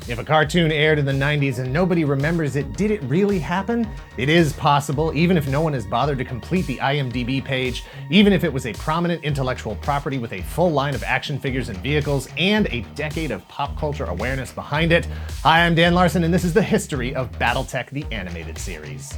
If a cartoon aired in the 90s and nobody remembers it, did it really happen? It is possible, even if no one has bothered to complete the IMDb page, even if it was a prominent intellectual property with a full line of action figures and vehicles, and a decade of pop culture awareness behind it. Hi, I'm Dan Larson, and this is the history of Battletech, the animated series.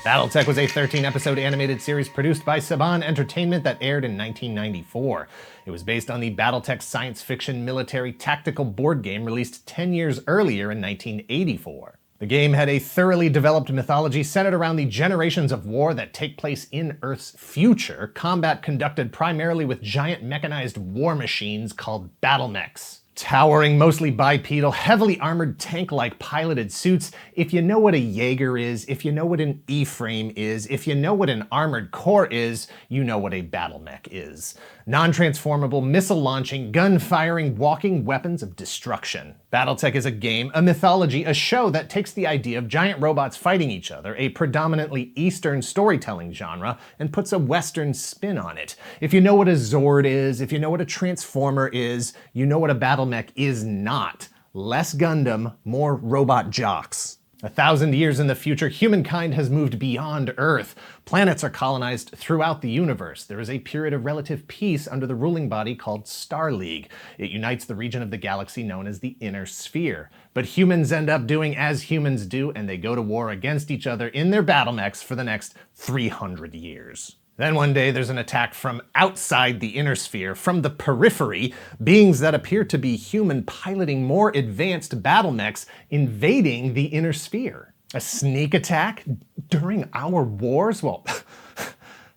Battletech was a 13-episode animated series produced by Saban Entertainment that aired in 1994. It was based on the Battletech science fiction military tactical board game released 10 years earlier in 1984. The game had a thoroughly developed mythology centered around the generations of war that take place in Earth's future, combat conducted primarily with giant mechanized war machines called battlemechs. Towering, mostly bipedal, heavily armored tank-like piloted suits. If you know what a Jaeger is, if you know what an E-frame is, if you know what an armored core is, you know what a battlemech is. Non-transformable, missile-launching, gun-firing, walking weapons of destruction. Battletech is a game, a mythology, a show that takes the idea of giant robots fighting each other, a predominantly Eastern storytelling genre, and puts a Western spin on it. If you know what a Zord is, if you know what a Transformer is, you know what a battlemech is not. Less Gundam, more robot jocks. 1,000 years in the future, humankind has moved beyond Earth. Planets are colonized throughout the universe. There is a period of relative peace under the ruling body called Star League. It unites the region of the galaxy known as the Inner Sphere. But humans end up doing as humans do, and they go to war against each other in their battlemechs for the next 300 years. Then one day there's an attack from outside the Inner Sphere, from the periphery, beings that appear to be human piloting more advanced battlemechs invading the Inner Sphere. A sneak attack during our wars? Well,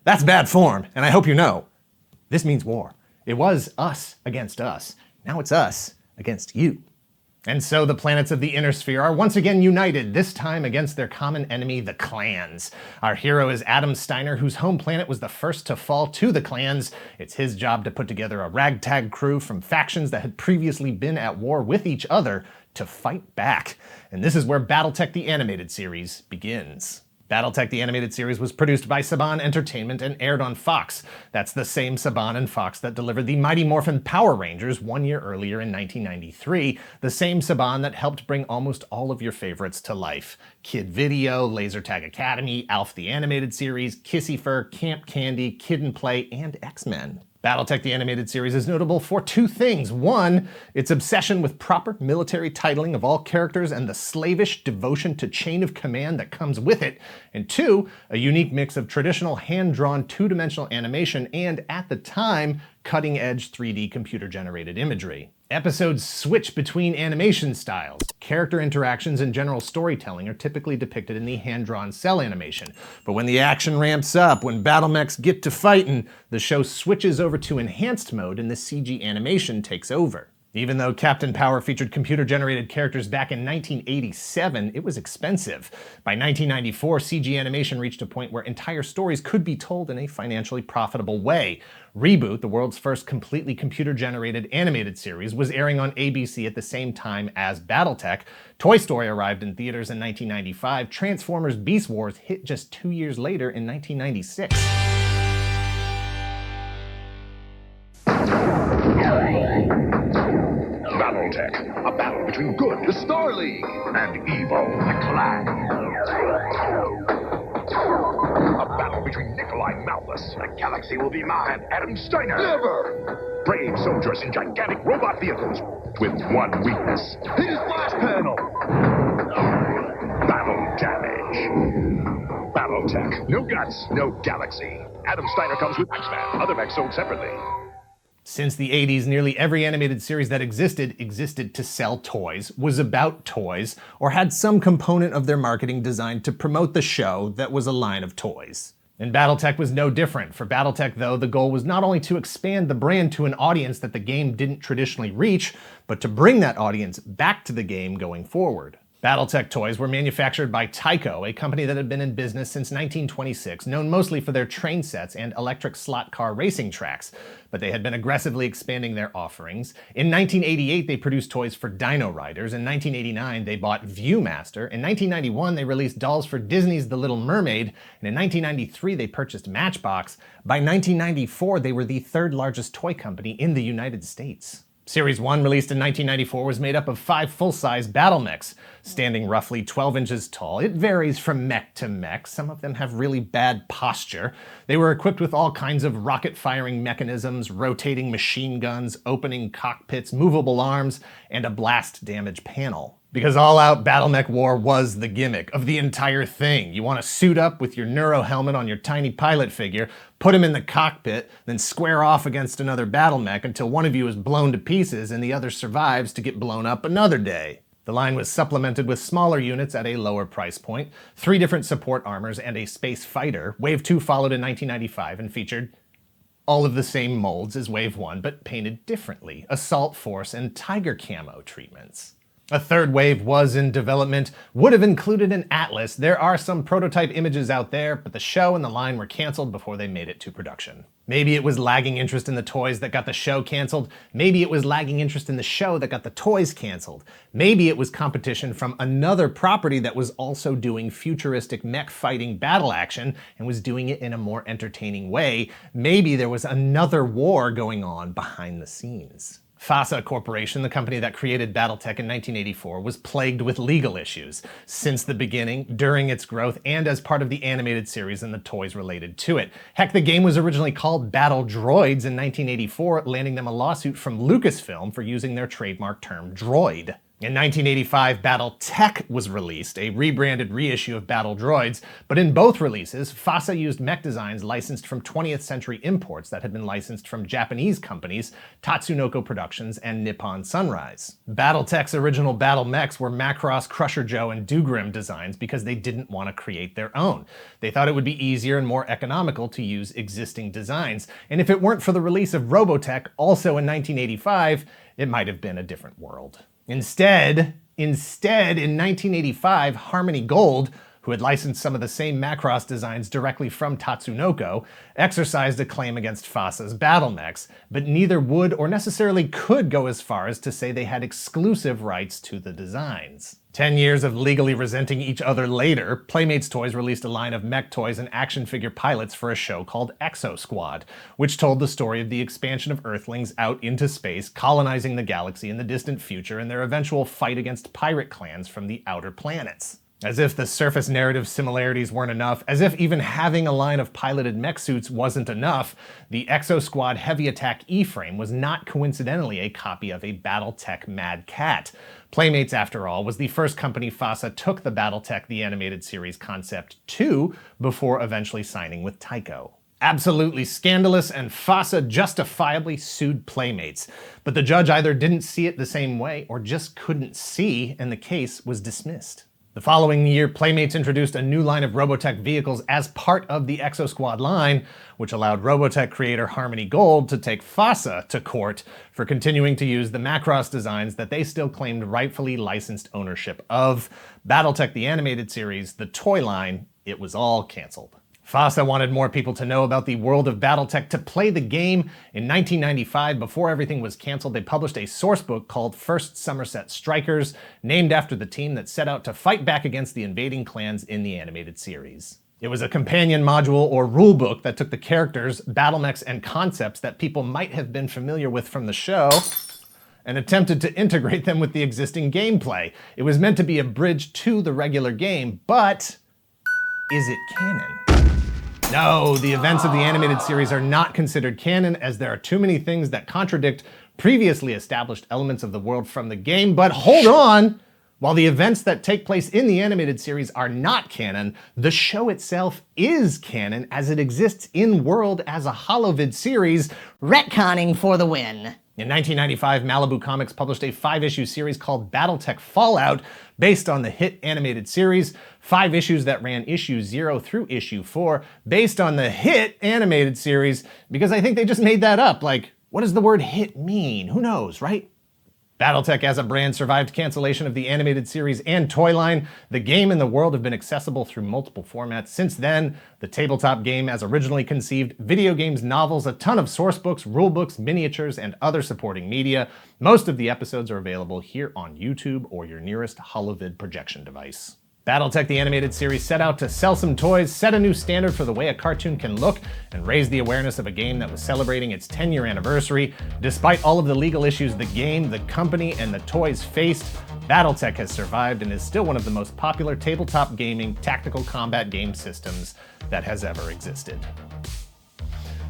that's bad form, and I hope you know. This means war. It was us against us. Now it's us against you. And so the planets of the Inner Sphere are once again united, this time against their common enemy, the clans. Our hero is Adam Steiner, whose home planet was the first to fall to the clans. It's his job to put together a ragtag crew from factions that had previously been at war with each other to fight back. And this is where Battletech the animated series begins. Battletech the animated series was produced by Saban Entertainment and aired on Fox. That's the same Saban and Fox that delivered the Mighty Morphin Power Rangers 1 year earlier in 1993, the same Saban that helped bring almost all of your favorites to life. Kid Video, Laser Tag Academy, Alf the Animated Series, Kissy Fur, Camp Candy, Kid and Play, and X-Men. Battletech the animated series is notable for two things. One, its obsession with proper military titling of all characters and the slavish devotion to chain of command that comes with it. And two, a unique mix of traditional hand-drawn two-dimensional animation and, at the time, cutting-edge 3D computer-generated imagery. Episodes switch between animation styles. Character interactions and general storytelling are typically depicted in the hand-drawn cell animation. But when the action ramps up, when battlemechs get to fighting, the show switches over to enhanced mode and the CG animation takes over. Even though Captain Power featured computer-generated characters back in 1987, it was expensive. By 1994, CG animation reached a point where entire stories could be told in a financially profitable way. Reboot, the world's first completely computer-generated animated series, was airing on ABC at the same time as Battletech. Toy Story arrived in theaters in 1995. Transformers Beast Wars hit just 2 years later in 1996. Battletech, a battle between good, the Star League, and evil, the Clan. A battle between Nikolai Malthus. The galaxy will be mine, Adam Steiner. Never! Brave soldiers in gigantic robot vehicles with one weakness. His flash panel! Battle damage. Battletech. No guts, no galaxy. Adam Steiner comes with X-Men. Other mechs sold separately. Since the 80s, nearly every animated series that existed to sell toys, was about toys, or had some component of their marketing designed to promote the show that was a line of toys. And Battletech was no different. For Battletech, though, the goal was not only to expand the brand to an audience that the game didn't traditionally reach, but to bring that audience back to the game going forward. Battletech Toys were manufactured by Tyco, a company that had been in business since 1926, known mostly for their train sets and electric slot car racing tracks. But they had been aggressively expanding their offerings. In 1988, they produced toys for Dino Riders. In 1989, they bought Viewmaster. In 1991, they released dolls for Disney's The Little Mermaid. And in 1993, they purchased Matchbox. By 1994, they were the third largest toy company in the United States. Series 1, released in 1994, was made up of 5 full-size battle mechs, standing roughly 12 inches tall. It varies from mech to mech. Some of them have really bad posture. They were equipped with all kinds of rocket-firing mechanisms, rotating machine guns, opening cockpits, movable arms, and a blast damage panel. Because all-out battle mech war was the gimmick of the entire thing. You want to suit up with your Neuro helmet on your tiny pilot figure, put him in the cockpit, then square off against another battle mech until one of you is blown to pieces and the other survives to get blown up another day. The line was supplemented with smaller units at a lower price point, 3 different support armors, and a space fighter. Wave 2 followed in 1995 and featured all of the same molds as Wave 1, but painted differently, Assault Force and Tiger camo treatments. A third wave was in development, would have included an Atlas. There are some prototype images out there, but the show and the line were canceled before they made it to production. Maybe it was lagging interest in the toys that got the show canceled. Maybe it was lagging interest in the show that got the toys canceled. Maybe it was competition from another property that was also doing futuristic mech fighting battle action and was doing it in a more entertaining way. Maybe there was another war going on behind the scenes. FASA Corporation, the company that created Battletech in 1984, was plagued with legal issues since the beginning, during its growth, and as part of the animated series and the toys related to it. Heck, the game was originally called Battle Droids in 1984, landing them a lawsuit from Lucasfilm for using their trademark term droid. In 1985, Battletech was released, a rebranded reissue of Battle Droids, but in both releases, FASA used mech designs licensed from 20th Century imports that had been licensed from Japanese companies, Tatsunoko Productions and Nippon Sunrise. Battletech's original battle mechs were Macross, Crusher Joe, and Dougrim designs because they didn't want to create their own. They thought it would be easier and more economical to use existing designs, and if it weren't for the release of Robotech, also in 1985, it might have been a different world. Instead, in 1985, Harmony Gold, who had licensed some of the same Macross designs directly from Tatsunoko, exercised a claim against FASA's battle mechs, but neither would or necessarily could go as far as to say they had exclusive rights to the designs. 10 years of legally resenting each other later, Playmates Toys released a line of mech toys and action figure pilots for a show called Exo Squad, which told the story of the expansion of Earthlings out into space, colonizing the galaxy in the distant future, and their eventual fight against pirate clans from the outer planets. As if the surface narrative similarities weren't enough, as if even having a line of piloted mech suits wasn't enough, the Exo Squad Heavy Attack E-Frame was not coincidentally a copy of a Battletech Mad Cat. Playmates, after all, was the first company FASA took the Battletech the Animated Series concept to, before eventually signing with Tyco. Absolutely scandalous, and FASA justifiably sued Playmates. But the judge either didn't see it the same way or just couldn't see, and the case was dismissed. The following year, Playmates introduced a new line of Robotech vehicles as part of the Exo Squad line, which allowed Robotech creator Harmony Gold to take FASA to court for continuing to use the Macross designs that they still claimed rightfully licensed ownership of. Battletech the Animated Series, the toy line, it was all canceled. FASA wanted more people to know about the world of Battletech to play the game. In 1995, before everything was canceled, they published a sourcebook called First Somerset Strikers, named after the team that set out to fight back against the invading clans in the animated series. It was a companion module or rulebook that took the characters, battle mechs, and concepts that people might have been familiar with from the show and attempted to integrate them with the existing gameplay. It was meant to be a bridge to the regular game, but is it canon? No, the events of the animated series are not considered canon, as there are too many things that contradict previously established elements of the world from the game. But hold on! While the events that take place in the animated series are not canon, the show itself is canon as it exists in-world as a holovid series, retconning for the win. In 1995, Malibu Comics published a 5-issue series called Battletech Fallout, based on the hit animated series. 5 issues that ran issue 0 through issue 4, based on the hit animated series, because I think they just made that up. Like, what does the word hit mean? Who knows, right? Battletech as a brand survived cancellation of the animated series and toy line. The game and the world have been accessible through multiple formats since then. The tabletop game as originally conceived, video games, novels, a ton of source books, rule books, miniatures, and other supporting media. Most of the episodes are available here on YouTube or your nearest holovid projection device. Battletech the animated series set out to sell some toys, set a new standard for the way a cartoon can look, and raise the awareness of a game that was celebrating its 10-year anniversary. Despite all of the legal issues the game, the company, and the toys faced, Battletech has survived and is still one of the most popular tabletop gaming tactical combat game systems that has ever existed.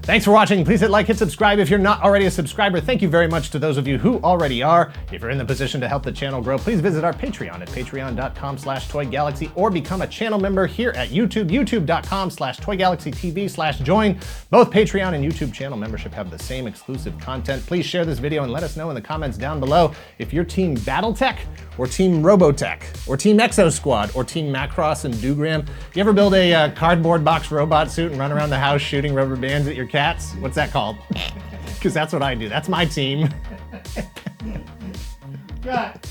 Thanks for watching. Please hit like, hit subscribe if you're not already a subscriber. Thank you very much to those of you who already are. If you're in the position to help the channel grow, please visit our Patreon at patreon.com/toygalaxy or become a channel member here at YouTube, youtube.com/toygalaxytv/join. Both Patreon and YouTube channel membership have the same exclusive content. Please share this video and let us know in the comments down below if you're Team Battletech or Team Robotech or Team Exo Squad or Team Macross and Dougram. You ever build a cardboard box robot suit and run around the house shooting rubber bands at your cats? What's that called? Because that's what I do. That's my team.